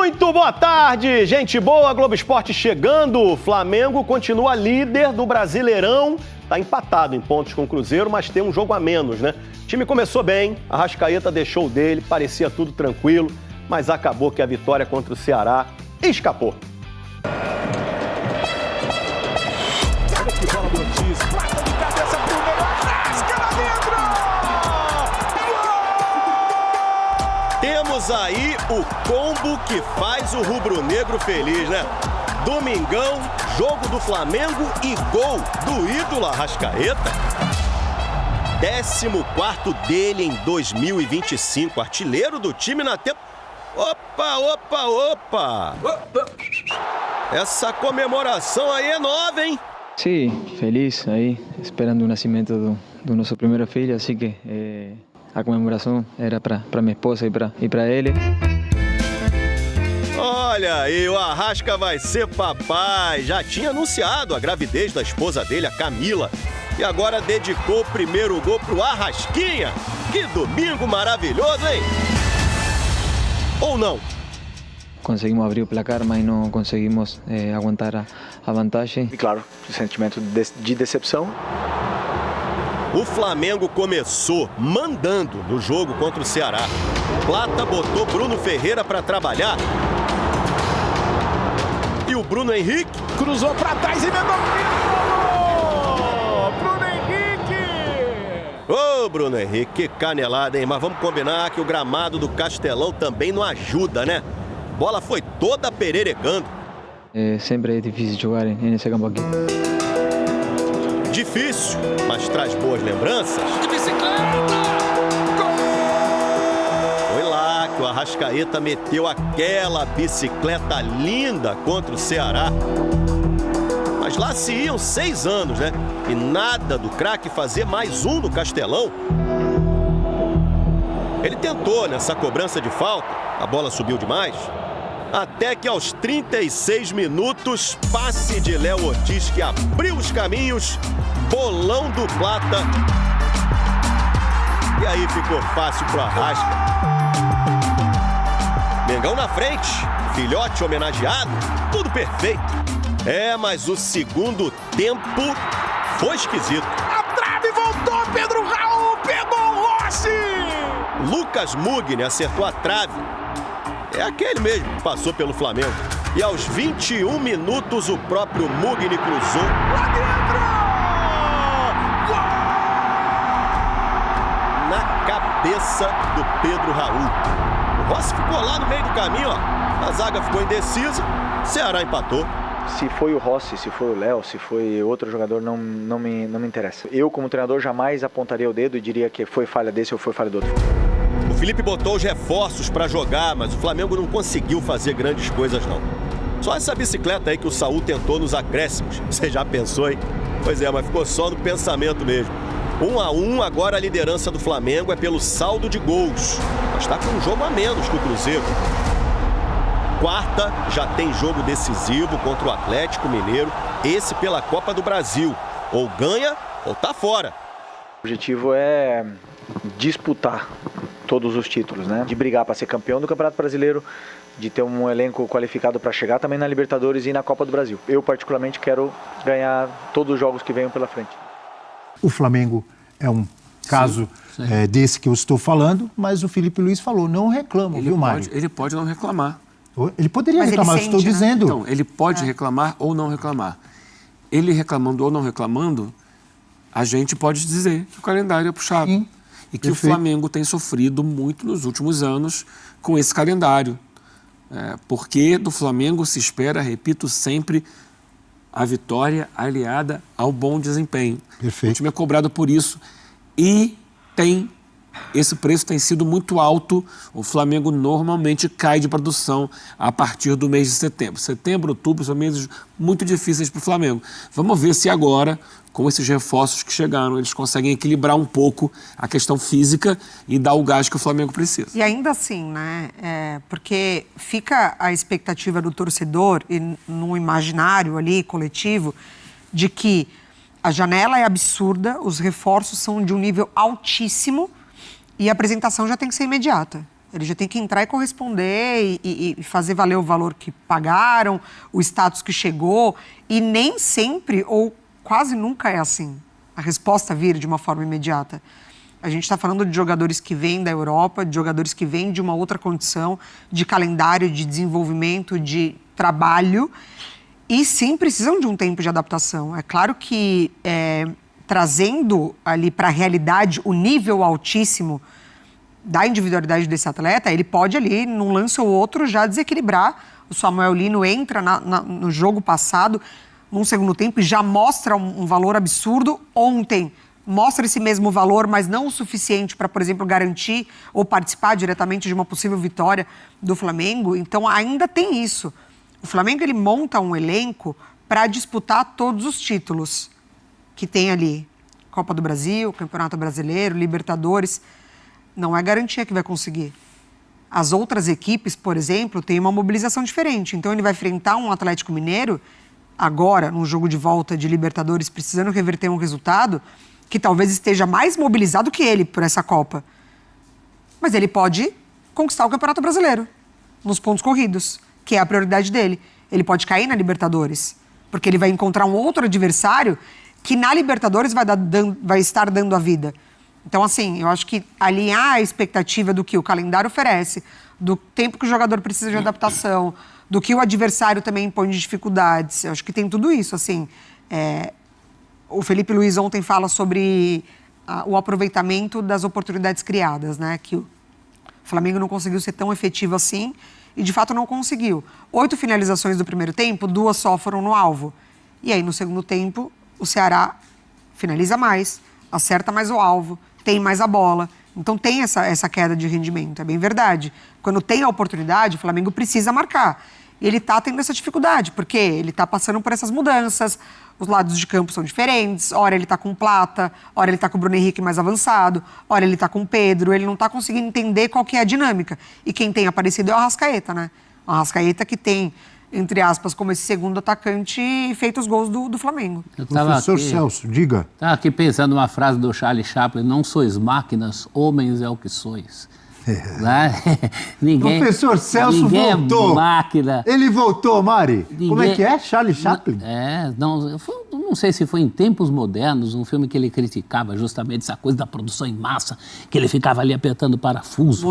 Muito boa tarde, gente boa, Globo Esporte chegando. O Flamengo continua líder do Brasileirão. Tá empatado em pontos com o Cruzeiro, mas tem um jogo a menos, né? O time começou bem, a Arrascaeta deixou o dele, parecia tudo tranquilo, mas acabou que a vitória contra o Ceará escapou. Olha que bola do Ortiz, prata de cabeça pro meio, Arrasca lá dentro! Temos aí o combo que faz o rubro-negro feliz, né? Domingão, jogo do Flamengo e gol do ídolo Arrascaeta. 14º dele em 2025, artilheiro do time na temporada. Opa! Essa comemoração aí é nova, hein? Sim, feliz aí, esperando o nascimento do nosso primeiro filho, assim que a comemoração era para minha esposa e para ele. Olha aí, o Arrasca vai ser papai. Já tinha anunciado a gravidez da esposa dele, a Camila. E agora dedicou o primeiro gol pro Arrasquinha. Que domingo maravilhoso, hein? Ou não? Conseguimos abrir o placar, mas não conseguimos aguentar a vantagem. E claro, o sentimento de decepção. O Flamengo começou mandando no jogo contra o Ceará. Plata botou Bruno Ferreira para trabalhar. E o Bruno Henrique Cruzou pra trás e mandou Bruno Henrique! Ô, Bruno Henrique, que canelada, hein? Mas vamos combinar que o gramado do Castelão também não ajuda, né? A bola foi toda pererecando. Sempre é difícil jogar nesse campo aqui. Difícil, mas traz boas lembranças. De bicicleta! Foi lá que o Arrascaeta meteu aquela bicicleta linda contra o Ceará. Mas lá se iam 6 anos, né? E nada do craque fazer mais um no Castelão. Ele tentou nessa cobrança de falta, a bola subiu demais. Até que aos 36 minutos, passe de Léo Ortiz que abriu os caminhos, bolão do Plata. E aí ficou fácil pro Arrasca. Mengão na frente, filhote homenageado, tudo perfeito. Mas o segundo tempo foi esquisito. A trave voltou, Pedro Raul, pegou o Rossi! Lucas Mugni acertou a trave. É aquele mesmo que passou pelo Flamengo. E aos 21 minutos o próprio Mugni cruzou. Lá dentro! Gol! Na cabeça do Pedro Raul. O Rossi ficou lá no meio do caminho, ó. A zaga ficou indecisa, o Ceará empatou. Se foi o Rossi, se foi o Léo, se foi outro jogador, não me interessa. Eu, como treinador, jamais apontaria o dedo e diria que foi falha desse ou foi falha do outro. O Felipe botou os reforços para jogar, mas o Flamengo não conseguiu fazer grandes coisas, não. Só essa bicicleta aí que o Saúl tentou nos acréscimos. Você já pensou, hein? Pois é, mas ficou só no pensamento mesmo. 1-1, agora a liderança do Flamengo é pelo saldo de gols. Mas está com um jogo a menos que o Cruzeiro. Quarta, já tem jogo decisivo contra o Atlético Mineiro. Esse pela Copa do Brasil. Ou ganha ou tá fora. O objetivo é disputar todos os títulos, né? De brigar para ser campeão do Campeonato Brasileiro, de ter um elenco qualificado para chegar também na Libertadores e na Copa do Brasil. Eu, particularmente, quero ganhar todos os jogos que venham pela frente. O Flamengo é um caso desse que eu estou falando, mas o Felipe Luiz falou, não reclamo, viu, Mário? Ele pode não reclamar. Ele poderia reclamar, eu estou dizendo. Então, ele pode reclamar ou não reclamar. Ele reclamando ou não reclamando, a gente pode dizer que o calendário é puxado. Sim. E que o Flamengo tem sofrido muito nos últimos anos com esse calendário. Porque do Flamengo se espera, repito sempre, a vitória aliada ao bom desempenho. Perfeito. O time é cobrado por isso e esse preço tem sido muito alto. O Flamengo normalmente cai de produção a partir do mês de setembro. Setembro, outubro são meses muito difíceis para o Flamengo. Vamos ver se agora, com esses reforços que chegaram, eles conseguem equilibrar um pouco a questão física e dar o gás que o Flamengo precisa. E ainda assim, né? Porque fica a expectativa do torcedor e no imaginário ali coletivo de que a janela é absurda, os reforços são de um nível altíssimo e a apresentação já tem que ser imediata. Ele já tem que entrar e corresponder e fazer valer o valor que pagaram, o status que chegou. E nem sempre, ou quase nunca é assim, a resposta vir de uma forma imediata. A gente está falando de jogadores que vêm da Europa, de jogadores que vêm de uma outra condição, de calendário, de desenvolvimento, de trabalho, e sim precisam de um tempo de adaptação. É claro que trazendo ali para a realidade o nível altíssimo da individualidade desse atleta, ele pode ali, num lance ou outro, já desequilibrar. O Samuel Lino entra no jogo passado, num segundo tempo, e já mostra um valor absurdo. Ontem mostra esse mesmo valor, mas não o suficiente para, por exemplo, garantir ou participar diretamente de uma possível vitória do Flamengo. Então, ainda tem isso. O Flamengo, ele monta um elenco para disputar todos os títulos que tem ali. Copa do Brasil, Campeonato Brasileiro, Libertadores. Não é garantia que vai conseguir. As outras equipes, por exemplo, têm uma mobilização diferente. Então, ele vai enfrentar um Atlético Mineiro, agora, num jogo de volta de Libertadores, precisando reverter um resultado que talvez esteja mais mobilizado que ele por essa Copa. Mas ele pode conquistar o Campeonato Brasileiro, nos pontos corridos, que é a prioridade dele. Ele pode cair na Libertadores, porque ele vai encontrar um outro adversário que na Libertadores vai estar dando a vida. Então, assim, eu acho que alinhar a expectativa do que o calendário oferece, do tempo que o jogador precisa de adaptação, do que o adversário também impõe de dificuldades, eu acho que tem tudo isso, assim. O Felipe Luiz ontem fala sobre o aproveitamento das oportunidades criadas, né? Que o Flamengo não conseguiu ser tão efetivo assim e, de fato, não conseguiu. 8 finalizações do primeiro tempo, 2 só foram no alvo. E aí, no segundo tempo, o Ceará finaliza mais, acerta mais o alvo, tem mais a bola. Então, tem essa queda de rendimento, é bem verdade. Quando tem a oportunidade, o Flamengo precisa marcar. E ele está tendo essa dificuldade, porque ele está passando por essas mudanças, os lados de campo são diferentes, ora ele está com o Plata, ora ele está com o Bruno Henrique mais avançado, ora ele está com o Pedro, ele não está conseguindo entender qual que é a dinâmica. E quem tem aparecido é o Arrascaeta, né? O Arrascaeta que tem, entre aspas, como esse segundo atacante, feito os gols do Flamengo. Professor Celso, diga. Estava aqui pensando numa frase do Charlie Chaplin: não sois máquinas, homens é o que sois. Ninguém, professor Celso voltou. É máquina. Ele voltou, Mari. Como é que é? Charlie Chaplin? Não sei se foi em Tempos Modernos, um filme que ele criticava justamente essa coisa da produção em massa, que ele ficava ali apertando parafuso.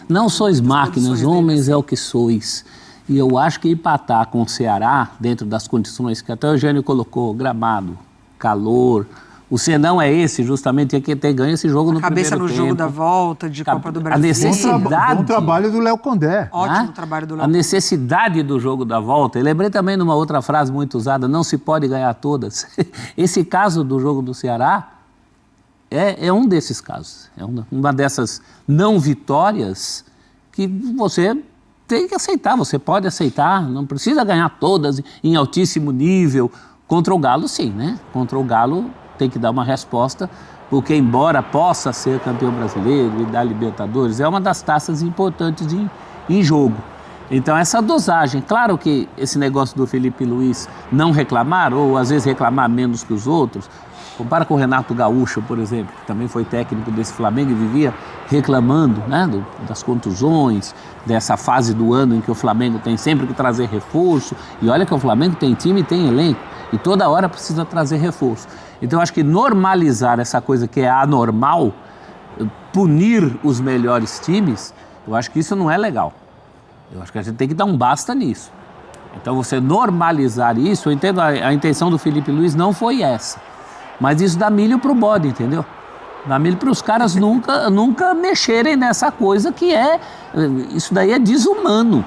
Não sois máquinas, homens é o que sois. E eu acho que empatar com o Ceará, dentro das condições que até o Eugênio colocou, gramado, calor... O senão é esse, justamente, tinha que ter ganho esse jogo no primeiro tempo. Cabeça no jogo da volta, de Copa do Brasil. A necessidade... Bom trabalho do Léo Condé. Ótimo trabalho do Léo. A necessidade do jogo da volta. Eu lembrei também de uma outra frase muito usada: não se pode ganhar todas. Esse caso do jogo do Ceará é um desses casos. É uma dessas não vitórias que você tem que aceitar. Você pode aceitar, não precisa ganhar todas em altíssimo nível. Contra o Galo, sim, né? Contra o Galo... tem que dar uma resposta, porque embora possa ser campeão brasileiro e da Libertadores, é uma das taças importantes em jogo. Então, essa dosagem, claro que esse negócio do Felipe Luiz não reclamar, ou às vezes reclamar menos que os outros, compara com o Renato Gaúcho, por exemplo, que também foi técnico desse Flamengo e vivia reclamando, né, das contusões, dessa fase do ano em que o Flamengo tem sempre que trazer reforço, e olha que o Flamengo tem time e tem elenco, e toda hora precisa trazer reforço. Então, acho que normalizar essa coisa que é anormal, punir os melhores times, eu acho que isso não é legal. Eu acho que a gente tem que dar um basta nisso. Então, você normalizar isso, eu entendo, a intenção do Felipe Luiz não foi essa. Mas isso dá milho pro bode, entendeu? Dá milho para os caras nunca mexerem nessa coisa que é... Isso daí é desumano.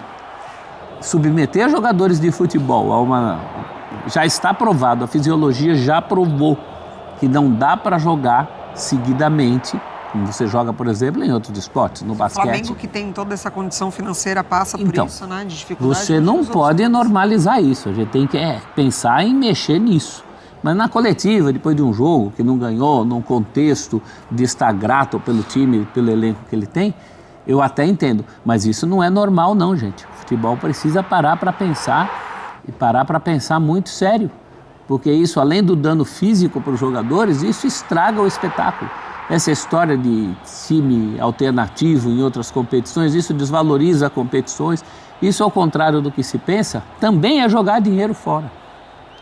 Submeter jogadores de futebol a uma... Já está provado, a fisiologia já provou que não dá para jogar seguidamente, como você joga, por exemplo, em outros esportes, no basquete. O Flamengo, que tem toda essa condição financeira, passa por isso, né, de dificuldade. Você não pode normalizar isso, a gente tem que pensar em mexer nisso. Mas na coletiva, depois de um jogo que não ganhou, num contexto de estar grato pelo time, pelo elenco que ele tem, eu até entendo. Mas isso não é normal não, gente. O futebol precisa parar para pensar, e parar para pensar muito sério. Porque isso, além do dano físico para os jogadores, isso estraga o espetáculo. essa história de time alternativo em outras competições, isso desvaloriza competições. Isso, ao contrário do que se pensa, também é jogar dinheiro fora.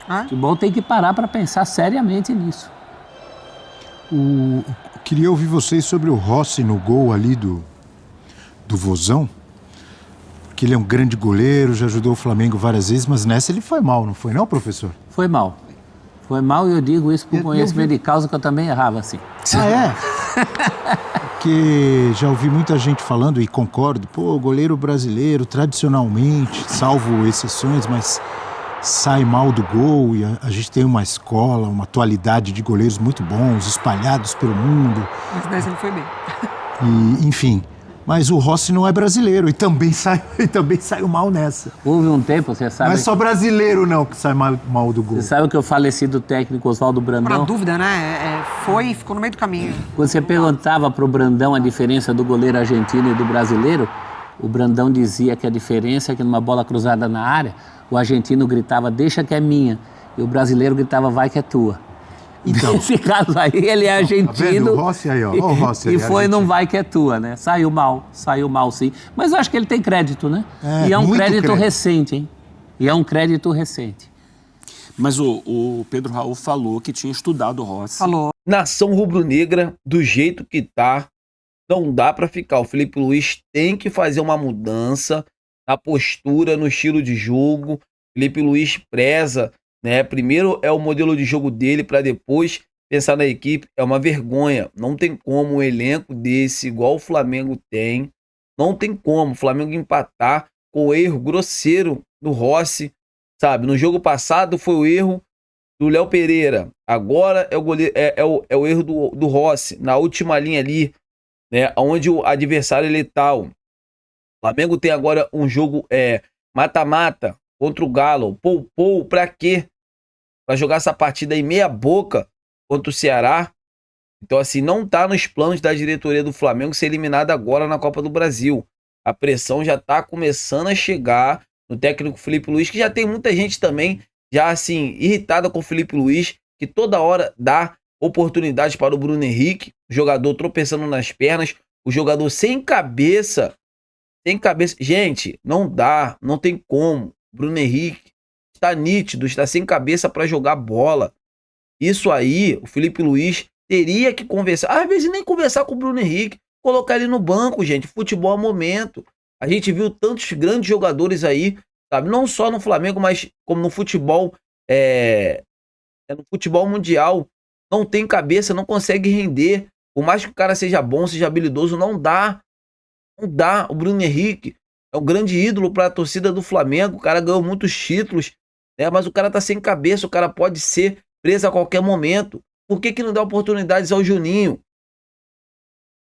O futebol tem que parar para pensar seriamente nisso. Queria ouvir vocês sobre o Rossi no gol ali do Vozão, porque ele é um grande goleiro, já ajudou o Flamengo várias vezes, mas nessa ele foi mal, não foi não, professor? Foi mal. Foi mal, e eu digo isso por conhecimento de causa, que eu também errava assim. Ah, é? Porque já ouvi muita gente falando, e concordo, pô, goleiro brasileiro, tradicionalmente, salvo exceções, mas sai mal do gol, e a gente tem uma escola, uma atualidade de goleiros muito bons, espalhados pelo mundo. Mas dessa ele foi bem. E, enfim, mas o Rossi não é brasileiro e também saiu mal nessa. Houve um tempo, você sabe... Não é só brasileiro não que sai mal do gol. Você sabe que o falecido técnico Oswaldo Brandão... Uma dúvida, né? Foi e ficou no meio do caminho. Quando você perguntava para o Brandão a diferença do goleiro argentino e do brasileiro, o Brandão dizia que a diferença é que numa bola cruzada na área, o argentino gritava, deixa que é minha, e o brasileiro gritava, vai que é tua. Então, nesse caso aí, ele é argentino. Tá vendo? O Rossi aí, ó. O Rossi aí, e foi, não vai que é tua, né? Saiu mal sim. Mas eu acho que ele tem crédito, né? E é um crédito recente, hein? E é um crédito recente. Mas o Pedro Raul falou que tinha estudado o Rossi. Falou. Nação rubro-negra, do jeito que tá, não dá pra ficar. O Felipe Luiz tem que fazer uma mudança na postura, no estilo de jogo. Felipe Luiz preza, né? Primeiro é o modelo de jogo dele para depois pensar na equipe. É uma vergonha. Não tem como um elenco desse, igual o Flamengo tem, não tem como o Flamengo empatar com o erro grosseiro do Rossi, sabe? No jogo passado foi o erro do Léo Pereira. Agora é o goleiro, é o erro do Rossi. Na última linha ali, né? Onde o adversário é letal. O Flamengo tem agora um jogo mata-mata contra o Galo. Poupou pra quê? Pra jogar essa partida aí meia boca contra o Ceará. Então, assim, não tá nos planos da diretoria do Flamengo ser eliminado agora na Copa do Brasil. A pressão já tá começando a chegar no técnico Felipe Luiz, que já tem muita gente também já, assim, irritada com o Felipe Luiz, que toda hora dá oportunidade para o Bruno Henrique, o jogador tropeçando nas pernas, o jogador sem cabeça. Gente, não dá, não tem como. Bruno Henrique está nítido, está sem cabeça para jogar bola. Isso aí, o Felipe Luiz teria que conversar. Às vezes nem conversar com o Bruno Henrique, colocar ele no banco, gente. Futebol é momento. A gente viu tantos grandes jogadores aí, sabe? Não só no Flamengo, mas como no futebol, no futebol mundial. Não tem cabeça, não consegue render. Por mais que o cara seja bom, seja habilidoso, não dá. Não dá. O Bruno Henrique é um grande ídolo para a torcida do Flamengo. O cara ganhou muitos títulos, né? Mas o cara tá sem cabeça. O cara pode ser preso a qualquer momento. Por que não dá oportunidades ao Juninho?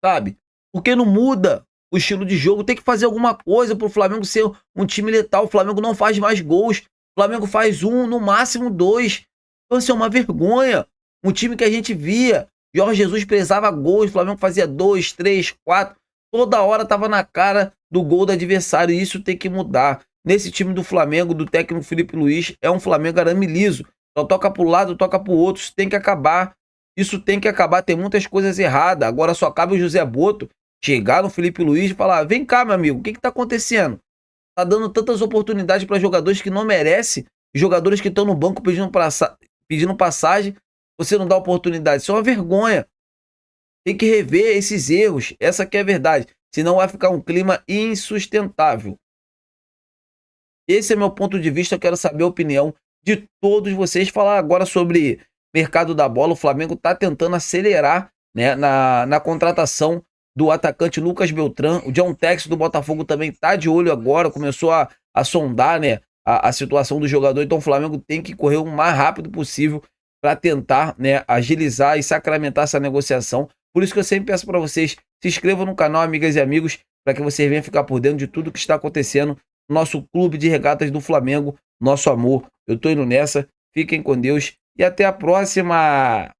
Sabe? Por que não muda o estilo de jogo? Tem que fazer alguma coisa pro Flamengo ser um time letal. O Flamengo não faz mais gols. O Flamengo faz um, no máximo 2. Então isso é uma vergonha. Um time que a gente via, Jorge Jesus prezava gols, o Flamengo fazia 2, 3, 4. Toda hora tava na cara do gol do adversário, e isso tem que mudar. Nesse time do Flamengo, do técnico Felipe Luiz, é um Flamengo arame liso. Só toca pro lado, toca pro outro. Isso tem que acabar. Isso tem que acabar. Tem muitas coisas erradas. Agora só cabe o José Boto chegar no Felipe Luiz e falar: vem cá, meu amigo, o que tá acontecendo? Tá dando tantas oportunidades para jogadores que não merecem, jogadores que estão no banco pedindo passagem, você não dá oportunidade. Isso é uma vergonha. Tem que rever esses erros. Essa que é a verdade. Senão vai ficar um clima insustentável. Esse é meu ponto de vista. Eu quero saber a opinião de todos vocês. Falar agora sobre mercado da bola. O Flamengo está tentando acelerar, né, na contratação do atacante Lucas Beltrán. O John Textor do Botafogo também está de olho agora. Começou a sondar, né, a situação do jogador. Então o Flamengo tem que correr o mais rápido possível para tentar, né, agilizar e sacramentar essa negociação. Por isso que eu sempre peço para vocês, se inscrevam no canal, amigas e amigos, para que vocês venham ficar por dentro de tudo que está acontecendo no nosso clube de regatas do Flamengo, nosso amor. Eu tô indo nessa, fiquem com Deus e até a próxima!